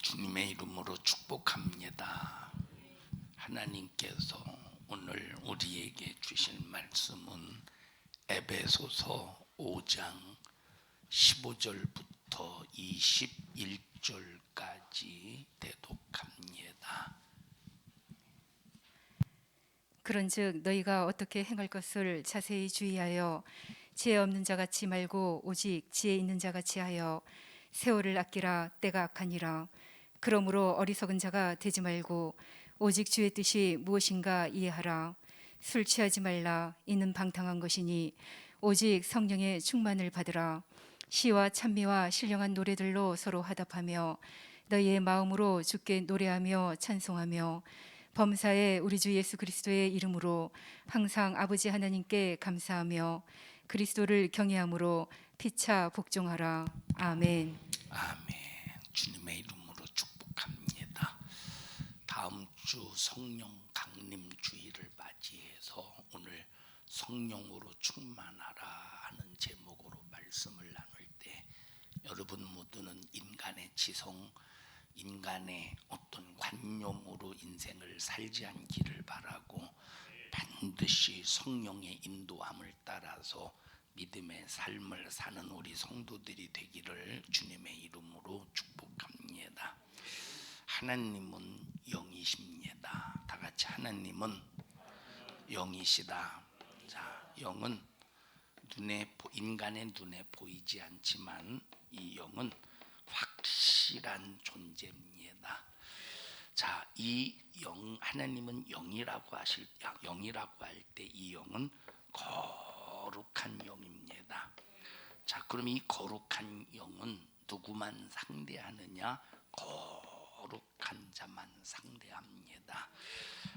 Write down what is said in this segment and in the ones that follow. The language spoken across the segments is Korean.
주님의 이름으로 축복합니다. 하나님께서 오늘 우리에게 주실 말씀은 에베소서 5장 15절부터 21절까지 대독합니다. 그런즉 너희가 어떻게 행할 것을 자세히 주의하여 지혜 없는 자같이 말고 오직 지혜 있는 자같이 하여 세월을 아끼라. 때가 악하니라. 그러므로 어리석은 자가 되지 말고 오직 주의 뜻이 무엇인가 이해하라. 술 취하지 말라. 이는 방탕한 것이니 오직 성령의 충만을 받으라. 시와 찬미와 신령한 노래들로 서로 화답하며 너희의 마음으로 주께 노래하며 찬송하며 범사에 우리 주 예수 그리스도의 이름으로 항상 아버지 하나님께 감사하며 그리스도를 경외함으로 피차 복종하라. 아멘. 아멘. 주님의 이름으로 축복합니다. 다음 주 성령 강림 주일을 맞이해서 오늘 성령으로 충만하라 하는 제목으로 말씀을 나눌 때 여러분 모두는 인간의 지성, 인간의 어떤 관념으로 인생을 살지 않기를 바라고 반드시 성령의 인도함을 따라서 믿음의 삶을 사는 우리 성도들이 되기를 주님의 이름으로 축복합니다. 하나님은 영이십니다. 다 같이 하나님은 영이시다. 자, 영은 인간의 눈에 보이지 않지만 이 영은 확실한 존재입니다. 자, 이 영, 하나님은 영이라고 할 때 이 영은 거룩한 영입니다. 자, 그럼 이 거룩한 영은 누구만 상대하느냐? 거룩한 자만 상대합니다.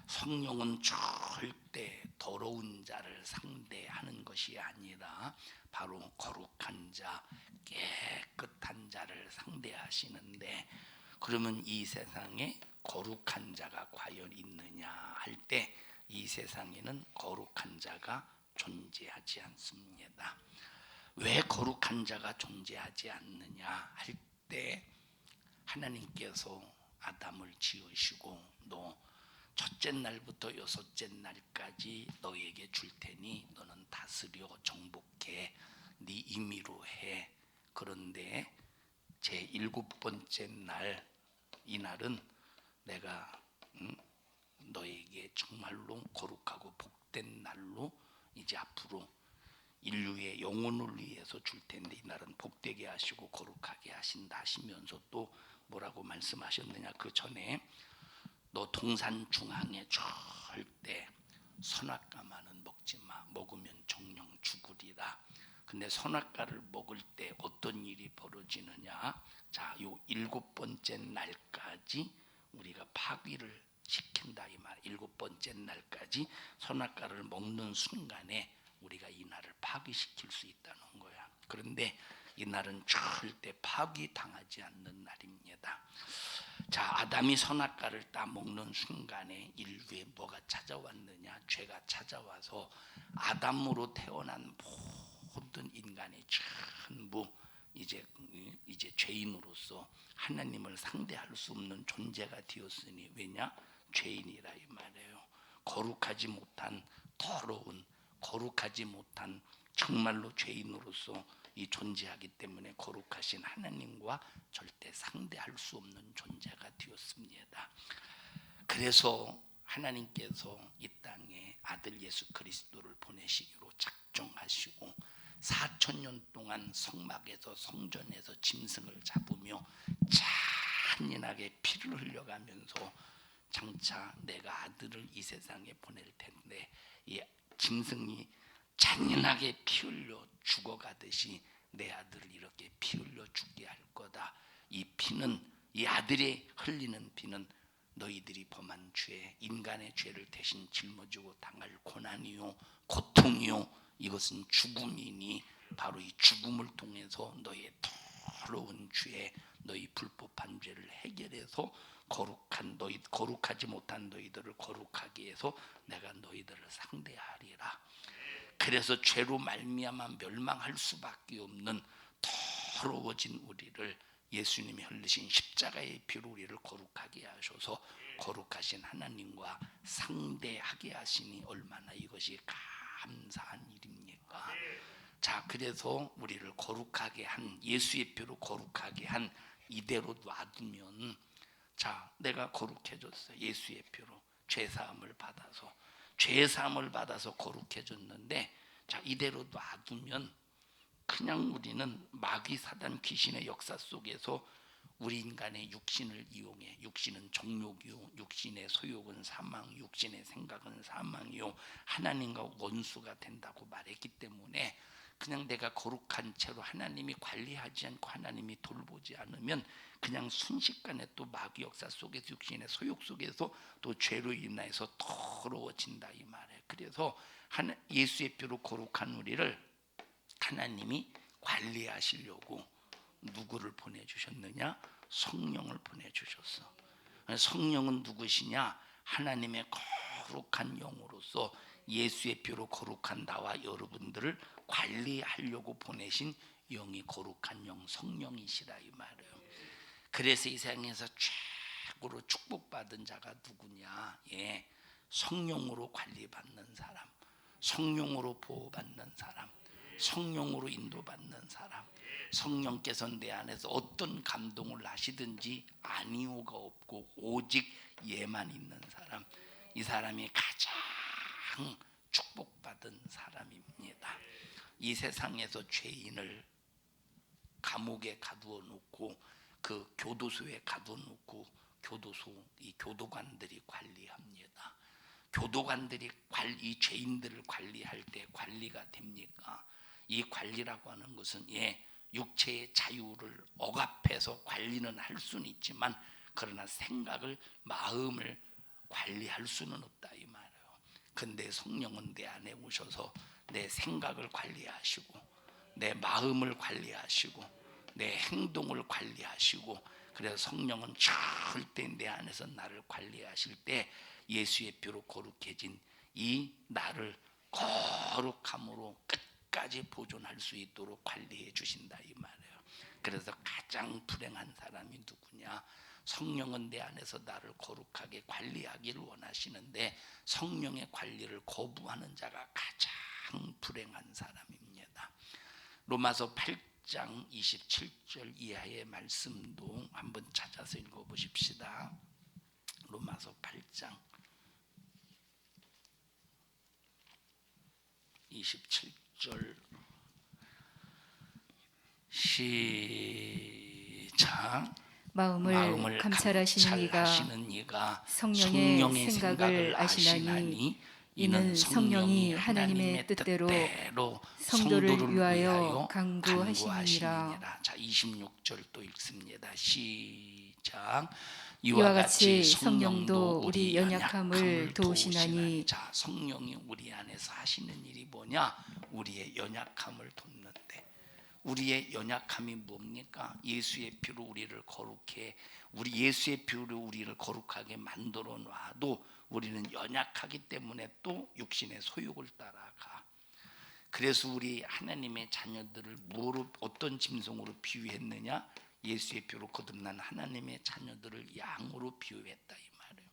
성령은 절대 더러운 자를 상대하는 것이 아니라 바로 거룩한 자, 깨끗한 자를 상대하시는데, 그러면 이 세상에 거룩한 자가 과연 있느냐 할 때 이 세상에는 거룩한 자가 존재하지 않습니다. 왜 거룩한 자가 존재하지 않느냐 할 때 하나님께서 아담을 지으시고 너 첫째 날부터 여섯째 날까지 너에게 줄 테니 너는 다스려 정복해 네 임의로 해. 그런데 제 일곱 번째 날, 이날은 내가 너에게 정말로 거룩하고 복된 날로 이제 앞으로 인류의 영혼을 위해서 줄 텐데 이날은 복되게 하시고 거룩하게 하신다 하시면서 또 뭐라고 말씀하셨느냐? 그 전에 너 동산 중앙에 절대 선악과만은 먹지 마. 먹으면 정령 죽으리라. 근데 선악과를 먹을 때 어떤 일이 벌어지느냐? 자, 요 일곱 번째 날까지 우리가 파괴를 시킨다 이 말. 일곱 번째 날까지 선악과를 먹는 순간에 우리가 이 날을 파괴시킬 수 있다는 거야. 그런데 이 날은 절대 파괴당하지 않는 날입니다. 자, 아담이 선악과를 따 먹는 순간에 인류에 뭐가 찾아왔느냐? 죄가 찾아와서 아담으로 태어난 모든 인간의 전부 이제 죄인으로서 하나님을 상대할 수 없는 존재가 되었으니, 왜냐? 죄인이라 이 말이에요. 거룩하지 못한 더러운, 거룩하지 못한 정말로 죄인으로서 이 존재하기 때문에 거룩하신 하나님과 절대 상대할 수 없는 존재가 되었습니다. 그래서 하나님께서 이 땅에 아들 예수 그리스도를 보내시기로 작정하시고 4000년 동안 성막에서 성전에서 짐승을 잡으며 잔인하게 피를 흘려가면서 장차 내가 아들을 이 세상에 보낼 텐데 이 짐승이 잔인하게 피 흘려 죽어가듯이 내 아들을 이렇게 피 흘려 죽게 할 거다. 이 피는, 이 아들의 흘리는 피는 너희들이 범한 죄, 인간의 죄를 대신 짊어지고 당할 고난이요 고통이요 이것은 죽음이니 바로 이 죽음을 통해서 너희의 더러운 죄, 너희 불법한 죄를 해결해서 거룩하지 못한 너희들을 거룩하게 해서 내가 너희들을 상대하리라. 그래서 죄로 말미암아 멸망할 수밖에 없는 더러워진 우리를 예수님이 흘리신 십자가의 피로 우리를 거룩하게 하셔서 거룩하신 하나님과 상대하게 하시니 얼마나 이것이 감사한 일입니까? 자, 그래서 우리를 거룩하게 한, 예수의 피로 거룩하게 한 이대로 놔두면, 자, 내가 거룩해졌어. 예수의 피로 죄사함을 받아서 거룩해졌는데, 자, 이대로 놔두면 그냥 우리는 마귀 사단 귀신의 역사 속에서 우리 인간의 육신을 이용해, 육신은 정욕이요, 육신의 소욕은 사망, 육신의 생각은 사망이요, 하나님과 원수가 된다고 말했기 때문에 그냥 내가 거룩한 채로 하나님이 관리하지 않고 하나님이 돌보지 않으면 그냥 순식간에 또 마귀 역사 속에서 육신의 소욕 속에서 또 죄로 인해서 더러워진다 이 말이에요. 그래서 예수의 피로 거룩한 우리를 하나님이 관리하시려고 누구를 보내주셨느냐? 성령을 보내주셨어. 성령은 누구시냐? 하나님의 거룩한 영으로서 예수의 피로 거룩한 나와 여러분들을 관리하려고 보내신 영이 거룩한 영 성령이시라 이 말이에요. 그래서 이 세상에서 최고로 축복받은 자가 누구냐? 예, 성령으로 관리받는 사람, 성령으로 보호받는 사람, 성령으로 인도받는 사람. 성령께서 내 안에서 어떤 감동을 하시든지 아니오가 없고 오직 예만 있는 사람, 이 사람이 가장 축복받은 사람입니다. 이 세상에서 죄인을 감옥에 가두어 놓고 그 교도소에 가두어 놓고 이 교도관들이 관리합니다. 교도관들이 이 죄인들을 관리할 때 관리가 됩니까? 이 관리라고 하는 것은 육체의 자유를 억압해서 관리는 할 수는 있지만 그러나 생각을, 마음을 관리할 수는 없다 이 말이에요. 근데 성령은 내 안에 오셔서 내 생각을 관리하시고 내 마음을 관리하시고 내 행동을 관리하시고, 그래서 성령은 절대 내 안에서 나를 관리하실 때 예수의 피로 거룩해진 이 나를 거룩함으로 끝까지 보존할 수 있도록 관리해 주신다 이 말이에요. 그래서 가장 불행한 사람이 누구냐? 성령은 내 안에서 나를 거룩하게 관리하기를 원하시는데 성령의 관리를 거부하는 자가 가장 불행한 사람입니다. 로마서 8장 27절 이하의 말씀도 한번 찾아서 읽어보십시다. 로마서 8장 27절 시작. 마음을 감찰하시는 이가 성령의 생각을 아시나니 이는 성령이 하나님의 뜻대로 성도를 위하여 강구하시니라. 자, 26절 또 읽습니다. 시작. 이와 같이 성령도 우리 연약함을 도우시나니. 자, 성령이 우리 안에서 하시는 일이 뭐냐? 우리의 연약함을 돕는데, 우리의 연약함이 뭡니까? 예수의 피로 우리를 거룩해, 우리 예수의 피로 우리를 거룩하게 만들어 놔도 우리는 연약하기 때문에 또 육신의 소욕을 따라가. 그래서 우리 하나님의 자녀들을 어떤 짐승으로 비유했느냐? 예수의 피로 거듭난 하나님의 자녀들을 양으로 비유했다 이 말이에요.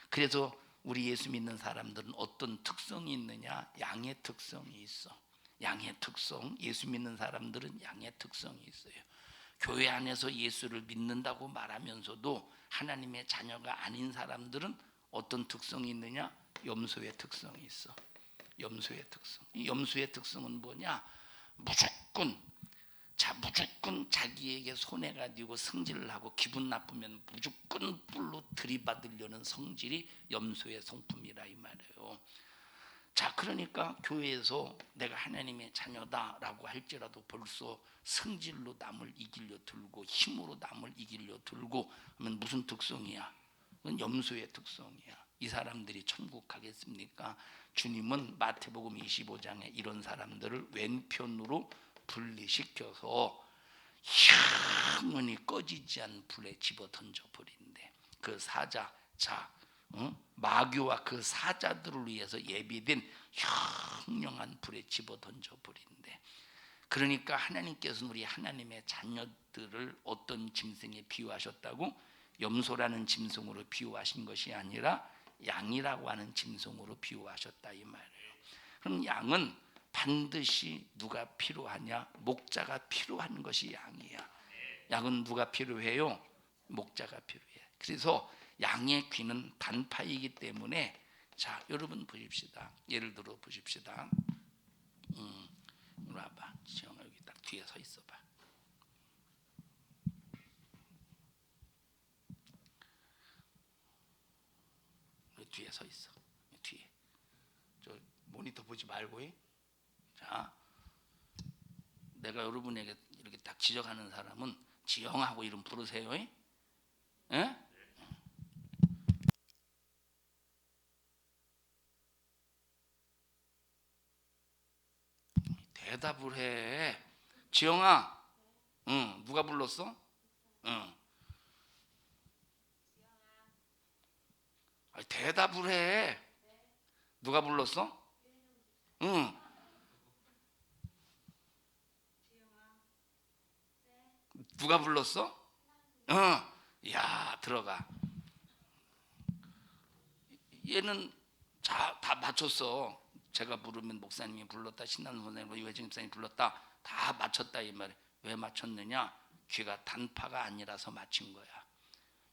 그래서 우리 예수 믿는 사람들은 어떤 특성이 있느냐? 양의 특성이 있어. 양의 특성, 예수 믿는 사람들은 양의 특성이 있어요. 교회 안에서 예수를 믿는다고 말하면서도 하나님의 자녀가 아닌 사람들은 어떤 특성이 있느냐? 염소의 특성이 있어. 염소의 특성. 이 염소의 특성은 뭐냐? 무조건 자기에게 손해가 되고 승질을 하고 기분 나쁘면 무조건 뿔로 들이받으려는 성질이 염소의 성품이라 이 말이에요. 자, 그러니까 교회에서 내가 하나님의 자녀다라고 할지라도 벌써 성질로 남을 이기려 들고 힘으로 남을 이기려 들고 하면 무슨 특성이야? 그건 염소의 특성이야. 이 사람들이 천국 가겠습니까? 주님은 마태복음 25장에 이런 사람들을 왼편으로 분리시켜서 영원히 꺼지지 않은 불에 집어 던져 버린대. 그 사자, 마귀와 그 사자들을 위해서 예비된 형령한 불에 집어 던져 버린대. 그러니까 하나님께서는 우리 하나님의 자녀들을 어떤 짐승에 비유하셨다고? 염소라는 짐승으로 비유하신 것이 아니라 양이라고 하는 짐승으로 비유하셨다 이 말이에요. 그럼 양은 반드시 누가 필요하냐? 목자가 필요한 것이 양이야. 양은 누가 필요해요? 목자가 필요해. 그래서 양의 귀는 단파이기 때문에, 자 여러분 보십시다. 예를 들어 보십시다. 이리 와봐. 지영아 여기 딱 뒤에 서 있어봐. 여기 뒤에 서 있어. 뒤에. 저 모니터 보지 말고. 자, 내가 여러분에게 이렇게 딱 지적하는 사람은 지영하고 이름 부르세요. 예? 대답을 해. 지영아, 응, 누가 불렀어? 응. 아니, 대답을 해. 누가 불렀어? 응. 누가 불렀어? 응. 야, 들어가. 얘는 다 맞췄어. 제가 부르면 목사님이 불렀다, 신나는 선생님, 이회정 집사님이 불렀다, 다 맞췄다 이 말이에요. 왜 맞췄느냐? 귀가 단파가 아니라서 맞힌 거야.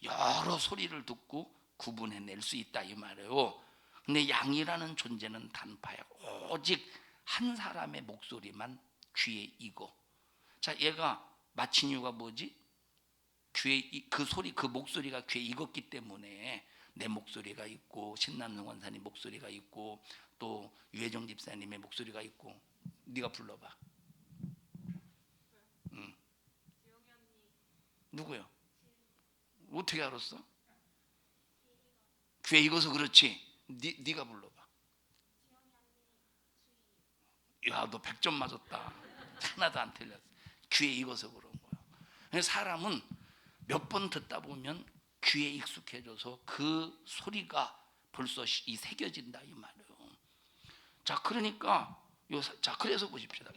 여러 소리를 듣고 구분해낼 수 있다 이 말이에요. 근데 양이라는 존재는 단파야. 오직 한 사람의 목소리만 귀에 익어. 자, 얘가 맞힌 이유가 뭐지? 귀에 그 소리, 그 목소리가 귀에 익었기 때문에 내 목소리가 있고 신남동 원사님 목소리가 있고 또 유혜정 집사님의 목소리가 있고. 네가 불러봐. 응. 누구요? 어떻게 알았어? 귀에 익어서 그렇지. 네가 불러봐. 야, 너 100점 맞았다. 하나도 안 틀렸어. 귀에 익어서 그런 거야. 사람은 몇 번 듣다 보면 귀에 익숙해져서 그 소리가 벌써 이 새겨진다 이 말이에요. 자, 그러니까 자, 그래서 보십시다.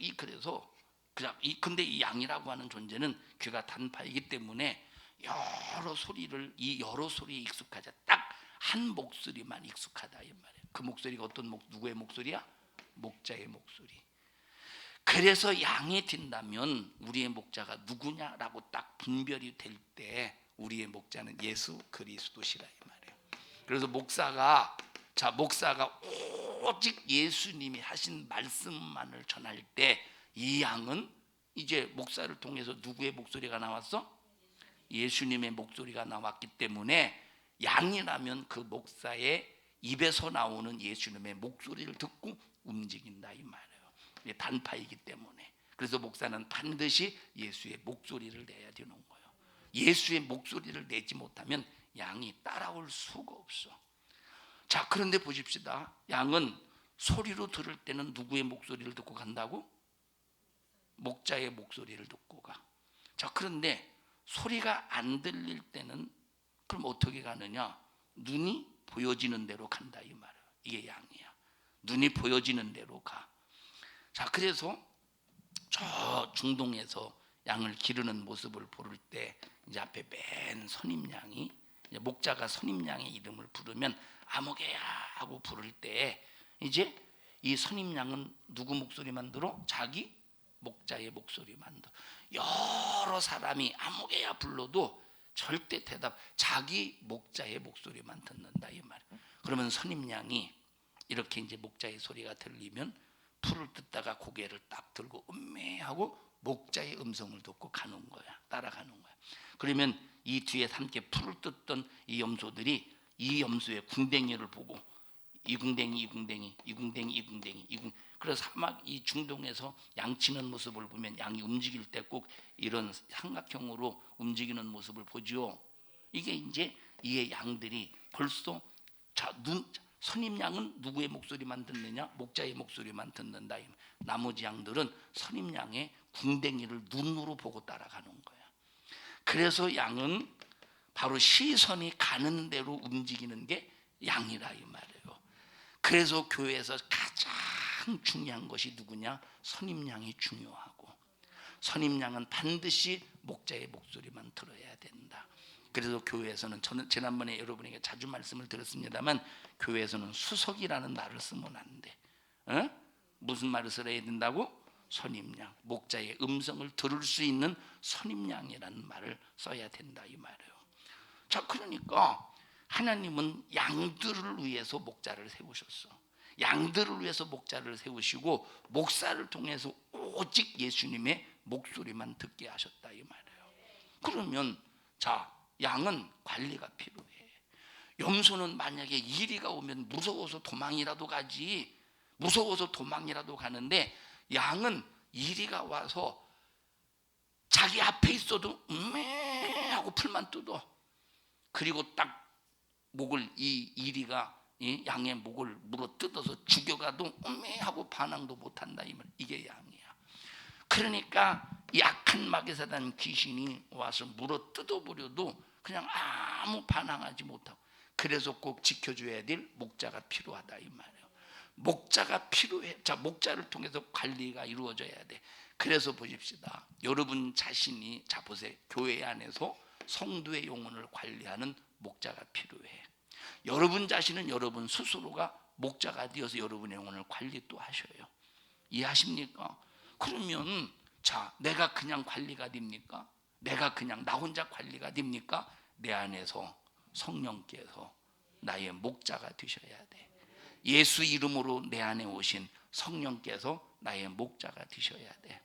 근데 이 양이라고 하는 존재는 귀가 단파이기 때문에 여러 소리에 익숙하자. 딱 한 목소리만 익숙하다 이 말이에요. 그 목소리가 누구의 목소리야? 목자의 목소리. 그래서 양이 된다면 우리의 목자가 누구냐라고 딱 분별이 될 때 우리의 목자는 예수 그리스도시라 이 말이에요. 그래서 목사가 오직 예수님이 하신 말씀만을 전할 때 이 양은 이제 목사를 통해서 누구의 목소리가 나왔어? 예수님의 목소리가 나왔기 때문에 양이라면 그 목사의 입에서 나오는 예수님의 목소리를 듣고 움직인다 이 말이에요. 단파이기 때문에. 그래서 목사는 반드시 예수의 목소리를 내야 되는 거예요. 예수의 목소리를 내지 못하면 양이 따라올 수가 없어. 자, 그런데 보십시다. 양은 소리로 들을 때는 누구의 목소리를 듣고 간다고? 목자의 목소리를 듣고 가. 자, 그런데 소리가 안 들릴 때는 그럼 어떻게 가느냐? 눈이 보여지는 대로 간다 이 말이에요. 이게 양이야. 눈이 보여지는 대로 가. 자, 그래서 저 중동에서 양을 기르는 모습을 볼 때 이제 앞에 맨 선임양이, 이제 목자가 선임양의 이름을 부르면 아무개야 하고 부를 때 이제 이 선임양은 누구 목소리만 들어? 자기 목자의 목소리만 들어. 여러 사람이 아무개야 불러도 절대 자기 목자의 목소리만 듣는다 이 말. 그러면 선임양이 이렇게 이제 목자의 소리가 들리면 풀을 뜯다가 고개를 딱 들고 음매하고 목자의 음성을 듣고 가는 거야. 따라가는 거야. 그러면 이 뒤에 함께 풀을 뜯던 이 염소들이 이 염소의 궁뎅이를 보고 이 궁뎅이 그래서 사막 이 중동에서 양치는 모습을 보면 양이 움직일 때 꼭 이런 삼각형으로 움직이는 모습을 보죠. 이게 이제 이 양들이 벌써 선임양은 누구의 목소리만 듣느냐? 목자의 목소리만 듣는다. 나머지 양들은 선임양의 궁뎅이를 눈으로 보고 따라가는 거야. 그래서 양은 바로 시선이 가는 대로 움직이는 게 양이라 이 말이에요. 그래서 교회에서 가장 중요한 것이 누구냐? 선임양이 중요하고 선임양은 반드시 목자의 목소리만 들어야 된다. 그래서 교회에서는, 저는 지난번에 여러분에게 자주 말씀을 드렸습니다만, 교회에서는 수석이라는 말을 쓰면 안 돼. 무슨 말을 써야 된다고? 선임양, 목자의 음성을 들을 수 있는 선임양이라는 말을 써야 된다 이 말이에요. 자, 그러니까 하나님은 양들을 위해서 목자를 세우셨어. 양들을 위해서 목자를 세우시고 목사를 통해서 오직 예수님의 목소리만 듣게 하셨다 이 말이에요. 그러면 자, 양은 관리가 필요해. 염소는 만약에 이리가 오면 무서워서 도망이라도 가지, 무서워서 도망이라도 가는데, 양은 이리가 와서 자기 앞에 있어도 음메 하고 풀만 뜯어. 그리고 딱 목을, 이 이리가 이 양의 목을 물어 뜯어서 죽여가도 음메 하고 반항도 못한다 이 말. 이게 양이야. 그러니까 약한 마귀사단 귀신이 와서 물어 뜯어버려도 그냥 아무 반항하지 못하고, 그래서 꼭 지켜줘야 될 목자가 필요하다 이 말이에요. 목자가 필요해. 자, 목자를 통해서 관리가 이루어져야 돼. 그래서 보십시다. 여러분 자신이, 자 보세요. 교회 안에서 성도의 영혼을 관리하는 목자가 필요해. 여러분 자신은 여러분 스스로가 목자가 되어서 여러분의 영혼을 관리 또 하셔요. 이해하십니까? 그러면 자, 내가 그냥 관리가 됩니까? 내가 그냥 나 혼자 관리가 됩니까? 내 안에서 성령께서 나의 목자가 되셔야 돼. 예수 이름으로 내 안에 오신 성령께서 나의 목자가 되셔야 돼.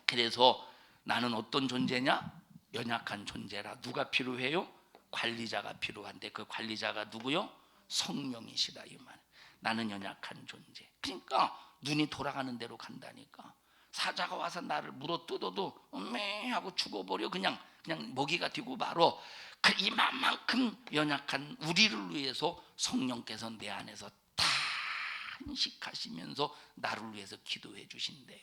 그래서 나는 어떤 존재냐? 연약한 존재라. 누가 필요해요? 관리자가 필요한데, 그 관리자가 누구요? 성령이시다 이 말. 나는 연약한 존재. 그러니까 눈이 돌아가는 대로 간다니까. 사자가 와서 나를 물어 뜯어도 음메 하고 죽어버려. 그냥 먹이가 되고 말어. 그 이만큼 연약한 우리를 위해서 성령께서 내 안에서 탄식하시면서 나를 위해서 기도해 주신대.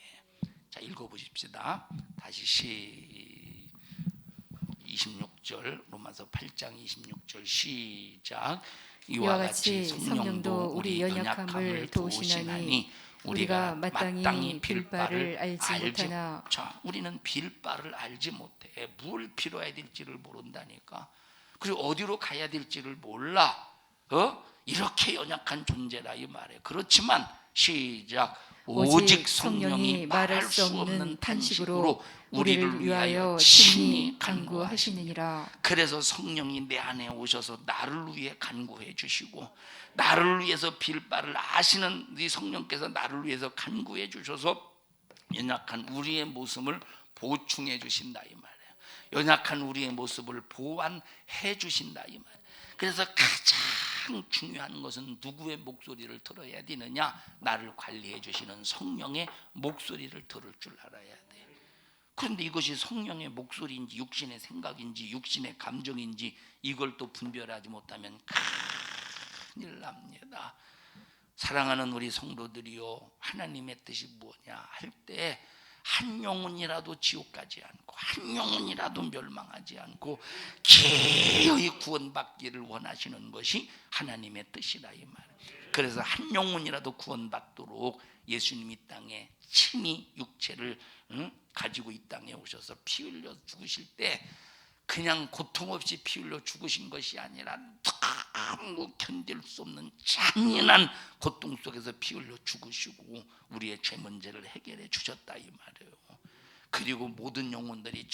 자, 읽어보십시다. 다시 26절, 로마서 8장 26절 시작. 이와 같이 성령도 우리 연약함을 도우시나니 우리가 마땅히 빌 바를 알지 못하나. 자, 우리는 빌 바를 알지 못해. 뭘 빌어야 될지를 모른다니까. 그리고 어디로 가야 될지를 몰라. 이렇게 연약한 존재라 이 말이에요. 그렇지만 시작. 오직 성령이 말할 수 없는 탄식으로 우리를 위하여 친히 간구하시느니라. 그래서 성령이 내 안에 오셔서 나를 위해 간구해 주시고, 나를 위해서 빌 바를 아시는 이 성령께서 나를 위해서 간구해 주셔서 연약한 우리의 모습을 보충해 주신다 이 말이에요. 연약한 우리의 모습을 보완해 주신다 이 말이에요. 그래서 가장 중요한 것은 누구의 목소리를 들어야 되느냐? 나를 관리해 주시는 성령의 목소리를 들을 줄 알아야 돼. 그런데 이것이 성령의 목소리인지 육신의 생각인지 육신의 감정인지 이걸 또 분별하지 못하면 큰일 납니다. 사랑하는 우리 성도들이요, 하나님의 뜻이 뭐냐 할 때 한 영혼이라도 지옥 가지 않고 한 영혼이라도 멸망하지 않고 개의 구원받기를 원하시는 것이 하나님의 뜻이라 이 말. 그래서 한 영혼이라도 구원받도록 예수님이 땅에 친히 육체를 가지고 이 땅에 오셔서 피 흘려 죽으실 때 그냥 고통 없이 피 흘려 죽으신 것이 아니라 너무 견딜 수 없는 잔인한 고통 속에서 피 흘려 죽으시고 우리의 죄 문제를 해결해 주셨다 이 말이에요. 그리고 모든 영혼들이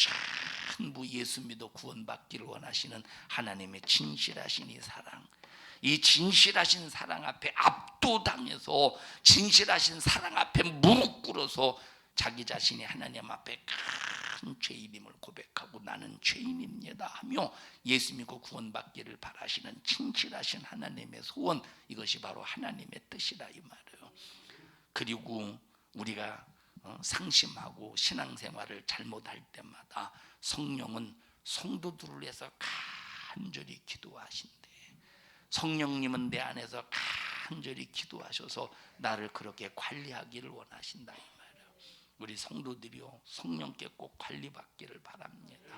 전부 예수 믿어 구원받기를 원하시는 하나님의 진실하신 이 사랑, 이 진실하신 사랑 앞에 압도당해서 진실하신 사랑 앞에 무릎 꿇어서 자기 자신이 하나님 앞에 큰 죄인임을 고백하고 나는 죄인입니다 하며 예수 믿고 구원받기를 바라시는 진실하신 하나님의 소원, 이것이 바로 하나님의 뜻이라 이 말이에요. 그리고 우리가 상심하고 신앙생활을 잘못할 때마다 성령은 성도들을 위해서 간절히 기도하신대. 성령님은 내 안에서 간절히 기도하셔서 나를 그렇게 관리하기를 원하신다 이 말이에요. 우리 성도들이요, 성령께 꼭 관리받기를 바랍니다.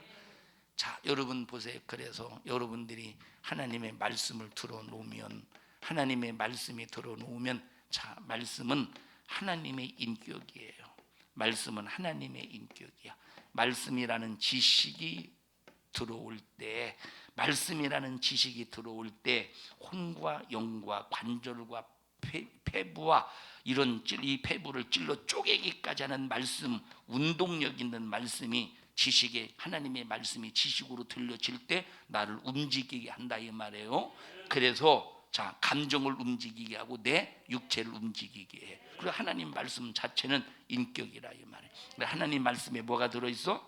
자, 여러분 보세요. 그래서 여러분들이 하나님의 말씀을 들어놓으면, 하나님의 말씀이 들어놓으면, 자, 말씀은 하나님의 인격이에요. 말씀은 하나님의 인격이야. 말씀이라는 지식이 들어올 때, 말씀이라는 지식이 들어올 때 혼과 영과 관절과 폐부와 이런 이 폐부를 찔러 쪼개기까지 하는 말씀, 운동력 있는 말씀이 지식의 하나님의 말씀이 지식으로 들려질 때 나를 움직이게 한다 이 말이에요. 그래서 자, 감정을 움직이게 하고 내 육체를 움직이게 해. 그리고 하나님 말씀 자체는 인격이라 이 말이에요. 하나님 말씀에 뭐가 들어있어?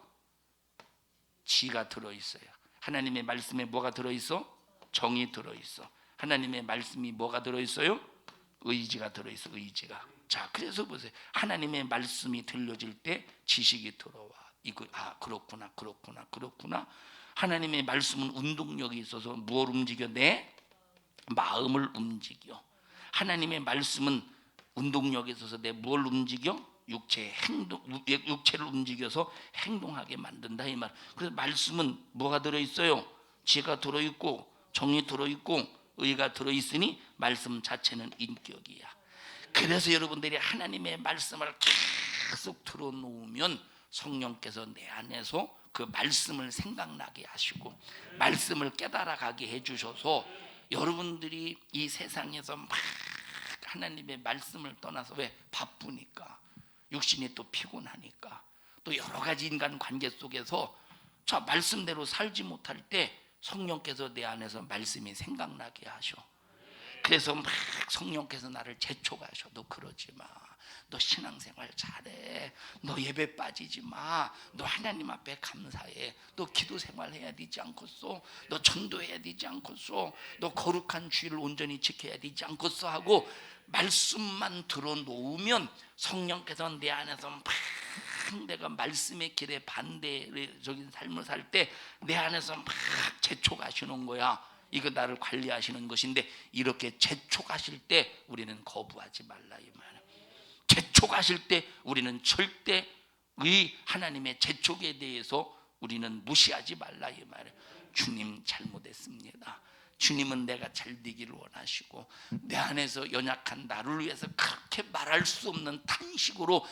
지가 들어있어요. 하나님의 말씀에 뭐가 들어있어? 정이 들어있어. 하나님의 말씀이 뭐가 들어있어요? 의지가 들어있어. 의지가. 자, 그래서 보세요. 하나님의 말씀이 들려질 때 지식이 들어와. 이거 그렇구나. 하나님의 말씀은 운동력이 있어서 무엇을 움직여? 내 마음을 움직여. 하나님의 말씀은 운동력이 있어서 내 뭘 움직여? 육체를 움직여서 행동하게 만든다 이 말. 그래서 말씀은 뭐가 들어있어요? 지가 들어있고 정이 들어있고 의가 들어있으니 말씀 자체는 인격이야. 그래서 여러분들이 하나님의 말씀을 계속 들어놓으면 성령께서 내 안에서 그 말씀을 생각나게 하시고 말씀을 깨달아가게 해주셔서 여러분들이 이 세상에서 막 하나님의 말씀을 떠나서 왜? 바쁘니까, 육신이 또 피곤하니까, 또 여러 가지 인간 관계 속에서 자 말씀대로 살지 못할 때 성령께서 내 안에서 말씀이 생각나게 하셔. 그래서 막 성령께서 나를 재촉하셔. 너 그러지 마. 너 신앙생활 잘해. 너 예배 빠지지 마. 너 하나님 앞에 감사해. 너 기도생활 해야 되지 않겠소? 너 전도해야 되지 않겠소? 너 거룩한 주의를 온전히 지켜야 되지 않겠소? 하고 말씀만 들어놓으면 성령께서 내 안에서 막 내가 말씀의 길에 반대적인 삶을 살 때 내 안에서 막 재촉하시는 거야. 이거 나를 관리하시는 것인데 이렇게 재촉하실 때 우리는 거부하지 말라 이 말이야. 재촉하실 때 우리는 절대 의 하나님의 재촉에 대해서 우리는 무시하지 말라 이 말이야. 주님 잘못했습니다. 주님은 내가 잘 되기를 원하시고 내 안에서 연약한 나를 위해서 그렇게 말할 수 없는 탄식으로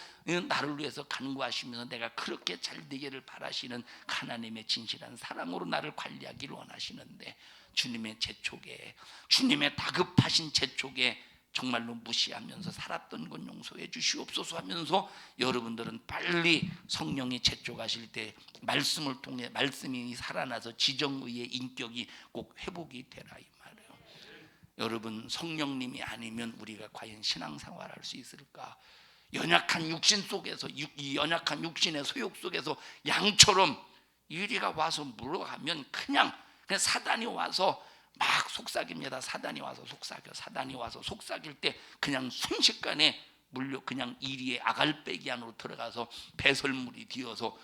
나를 위해서 간구하시면서 내가 그렇게 잘 되기를 바라시는 하나님의 진실한 사랑으로 나를 관리하기를 원하시는데 주님의 재촉에, 주님의 다급하신 재촉에 정말로 무시하면서 살았던 건 용서해 주시옵소서 하면서 여러분들은 빨리 성령이 재촉하실 때 말씀을 통해 말씀이 살아나서 지정의의 인격이 꼭 회복이 되라 이 말이에요. 여러분 성령님이 아니면 우리가 과연 신앙생활할 수 있을까? 연약한 육신 속에서 이 연약한 육신의 소욕 속에서 양처럼 이리가 와서 물어가면 그냥 사단이 와서 막 속삭입니다. 사단이 와서 속삭일 때 그냥 순식간에 물려 그냥 이리의 아갈배기 안으로 들어가서 배설물이 되어서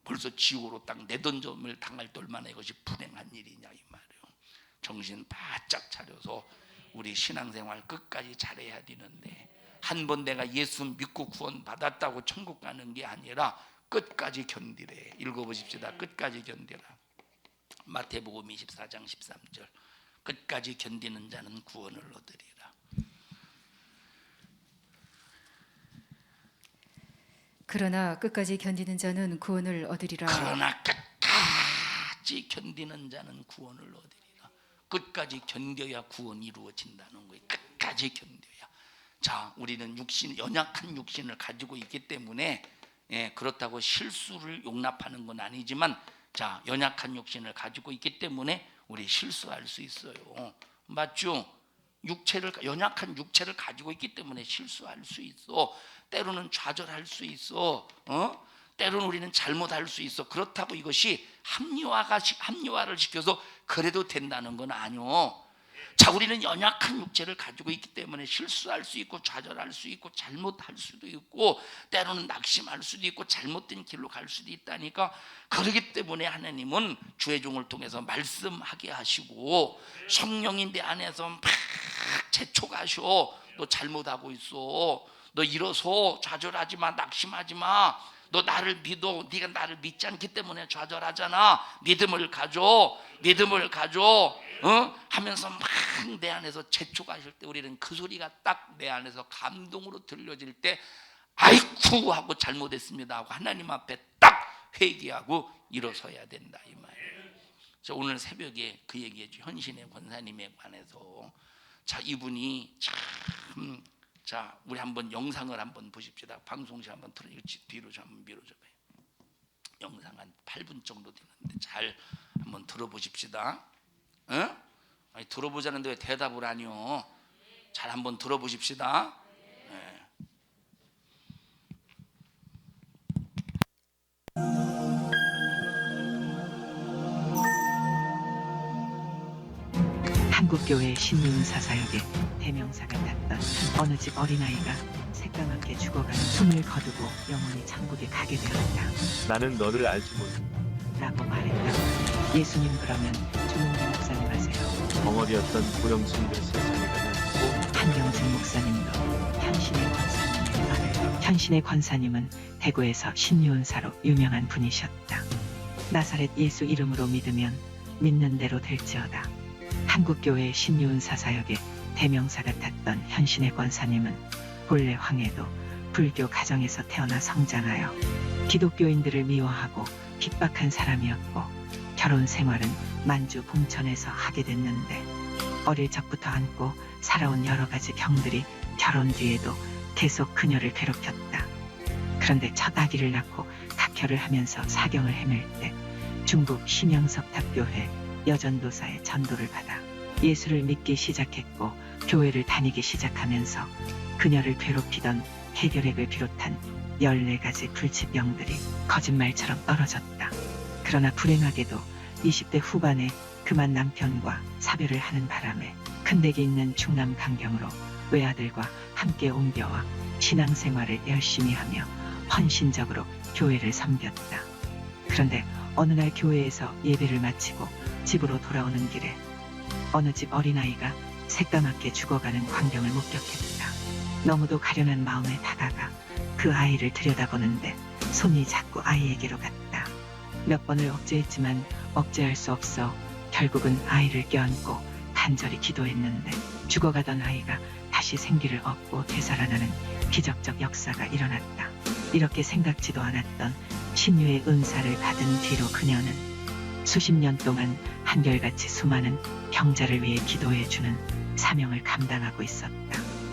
벌써 지옥으로 딱 내던점을 당할 때 얼마나 이것이 불행한 일이냐 이 말이에요. 정신 바짝 차려서 우리 신앙생활 끝까지 잘해야 되는데 한 번 내가 예수 믿고 구원 받았다고 천국 가는 게 아니라 끝까지 견디래. 읽어보십시다. 끝까지 견디라. 마태복음 24장 13절. 끝까지 견디는 자는 구원을 얻으리라. 그러나 끝까지 견디는 자는 구원을 얻으리라. 그러나 끝까지 견디는 자는 구원을 얻으리라. 끝까지 견뎌야 구원이 이루어진다는 거예요. 끝까지 견뎌야. 자, 우리는 연약한 육신을 가지고 있기 때문에 그렇다고 실수를 용납하는 건 아니지만 자, 연약한 육신을 가지고 있기 때문에 우리 실수할 수 있어요. 맞죠? 연약한 육체를 가지고 있기 때문에 실수할 수 있어. 때로는 좌절할 수 있어. 때로는 우리는 잘못할 수 있어. 그렇다고 이것이 합리화를 시켜서 그래도 된다는 건 아니요. 자, 우리는 연약한 육체를 가지고 있기 때문에 실수할 수 있고 좌절할 수 있고 잘못할 수도 있고 때로는 낙심할 수도 있고 잘못된 길로 갈 수도 있다니까. 그렇기 때문에 하나님은 주의 종을 통해서 말씀하게 하시고 성령이 내 안에서 막 재촉하셔. 너 잘못하고 있어. 너 일어서 좌절하지 마. 낙심하지 마. 너 나를 믿어. 네가 나를 믿지 않기 때문에 좌절하잖아. 믿음을 가져. 하면서 막 내 안에서 재촉하실 때 우리는 그 소리가 딱 내 안에서 감동으로 들려질 때 아이쿠 하고 잘못했습니다 하고 하나님 앞에 딱 회개하고 일어서야 된다 이 말이에요. 자, 오늘 새벽에 그 얘기했죠. 현신의 권사님에 관해서. 자, 이분이 참, 자, 우리 한번 영상을 한번 보십시다. 방송실 한번 틀어 뒤로 좀 한번 밀어줘봐요. 영상 한 8분 정도 되는데 잘 한번 들어보십시다. 어? 아니, 들어보자는데 왜 대답을 하니요? 잘 한번 들어보십시다. 네. 한국교회 신유은사 사역에 대명사가 탔던 어느 집 어린아이가 새까맣게 죽어가는 숨을 거두고 영원히 천국에 가게 되었다. 나는 너를 알지 못한다. 라고 말했다. 예수님 그러면 조용기 목사님 하세요. 벙어리였던 고령층들 세상에 가는 한경진 목사님도 현신의 권사님의 아들. 현신의 권사님은 대구에서 신유은사로 유명한 분이셨다. 나사렛 예수 이름으로 믿으면 믿는 대로 될지어다. 한국교회 신유은사 사역에 대명사가 탔던 현신의 권사님은 본래 황해도 불교 가정에서 태어나 성장하여 기독교인들을 미워하고 핍박한 사람이었고 결혼 생활은 만주 봉천에서 하게 됐는데 어릴 적부터 안고 살아온 여러 가지 병들이 결혼 뒤에도 계속 그녀를 괴롭혔다. 그런데 첫 아기를 낳고 각혈을 하면서 사경을 헤맬 때 중국 신영석탑교회 여전도사의 전도를 받아 예수를 믿기 시작했고 교회를 다니기 시작하면서 그녀를 괴롭히던 해결핵을 비롯한 14가지 불치병들이 거짓말처럼 떨어졌다. 그러나 불행하게도 20대 후반에 그만 남편과 사별을 하는 바람에 큰댁이 있는 충남 강경으로 외아들과 함께 옮겨와 신앙생활을 열심히 하며 헌신적으로 교회를 섬겼다. 그런데 어느 날 교회에서 예배를 마치고 집으로 돌아오는 길에 어느 집 어린아이가 새까맣게 죽어가는 광경을 목격했다. 너무도 가련한 마음에 다가가 그 아이를 들여다보는데 손이 자꾸 아이에게로 갔다. 몇 번을 억제했지만 억제할 수 없어 결국은 아이를 껴안고 간절히 기도했는데 죽어가던 아이가 다시 생기를 얻고 되살아나는 기적적 역사가 일어났다. 이렇게 생각지도 않았던 신유의 은사를 받은 뒤로 그녀는 수십 년 동안 한결같이 수많은 병자를 위해 기도해주는 사명을 감당하고 있었다.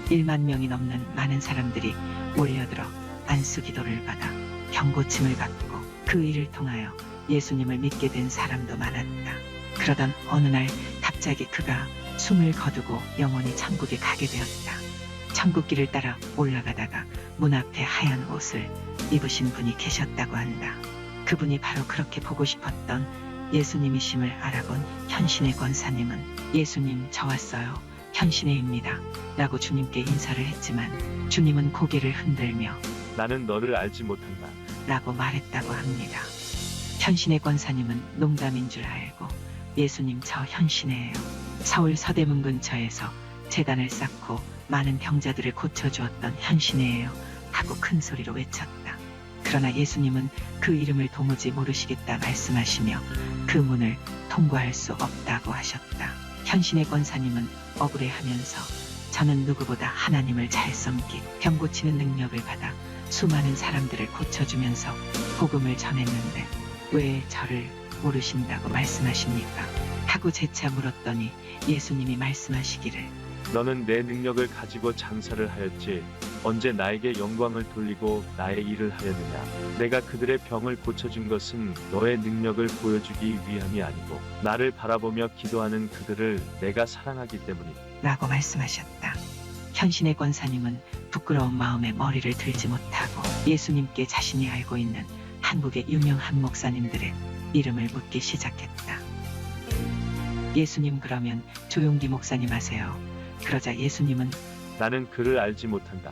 1만 명이 넘는 많은 사람들이 몰려들어 안수 기도를 받아 병고침을 받고 그 일을 통하여 예수님을 믿게 된 사람도 많았다. 그러던 어느 날 갑자기 그가 숨을 거두고 영원히 천국에 가게 되었다. 천국길을 따라 올라가다가 문 앞에 하얀 옷을 입으신 분이 계셨다고 한다. 그분이 바로 그렇게 보고 싶었던 예수님이심을 알아본 현신의 권사님은 예수님 저 왔어요. 현신의입니다. 라고 주님께 인사를 했지만 주님은 고개를 흔들며 나는 너를 알지 못한다. 라고 말했다고 합니다. 현신의 권사님은 농담인 줄 알고 예수님 저 현신이에요. 서울 서대문 근처에서 재단을 쌓고 많은 병자들을 고쳐주었던 현신이에요 하고 큰 소리로 외쳤다. 그러나 예수님은 그 이름을 도무지 모르시겠다 말씀하시며 그 문을 통과할 수 없다고 하셨다. 현신의 권사님은 억울해하면서 저는 누구보다 하나님을 잘 섬기 병 고치는 능력을 받아 수많은 사람들을 고쳐주면서 복음을 전했는데 왜 저를 모르신다고 말씀하십니까? 하고 재차 물었더니 예수님이 말씀하시기를 너는 내 능력을 가지고 장사를 하였지 언제 나에게 영광을 돌리고 나의 일을 하려느냐. 내가 그들의 병을 고쳐준 것은 너의 능력을 보여주기 위함이 아니고 나를 바라보며 기도하는 그들을 내가 사랑하기 때문이다. 라고 말씀하셨다. 현신의 권사님은 부끄러운 마음에 머리를 들지 못하고 예수님께 자신이 알고 있는 한국의 유명한 목사님들의 이름을 묻기 시작했다. 예수님 그러면 조용기 목사님 하세요. 그러자 예수님은 나는 그를 알지 못한다.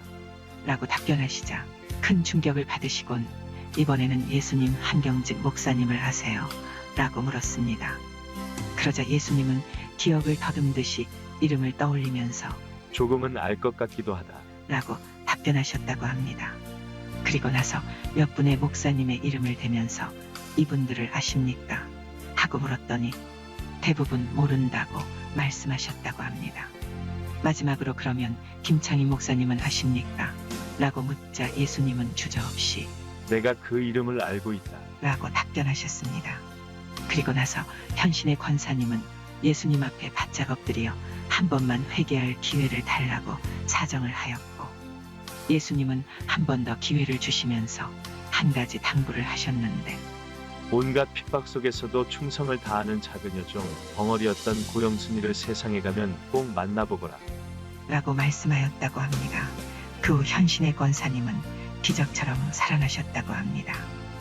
라고 답변하시자 큰 충격을 받으시곤 이번에는 예수님 한경직 목사님을 아세요? 라고 물었습니다. 그러자 예수님은 기억을 더듬듯이 이름을 떠올리면서 조금은 알 것 같기도 하다. 라고 답변하셨다고 합니다. 그리고 나서 몇 분의 목사님의 이름을 대면서 이분들을 아십니까? 하고 물었더니 대부분 모른다고 말씀하셨다고 합니다. 마지막으로 그러면 김창희 목사님은 아십니까? 라고 묻자 예수님은 주저없이 내가 그 이름을 알고 있다. 라고 답변하셨습니다. 그리고 나서 현신의 권사님은 예수님 앞에 바짝 엎드려 한 번만 회개할 기회를 달라고 사정을 하였고, 예수님은 한 번 더 기회를 주시면서 한 가지 당부를 하셨는데, 온갖 핍박 속에서도 충성을 다하는 작은 여종 벙어리였던 고영순이를 세상에 가면 꼭 만나보거라. 라고 말씀하였다고 합니다. 그 후 현신의 권사님은 기적처럼 살아나셨다고 합니다.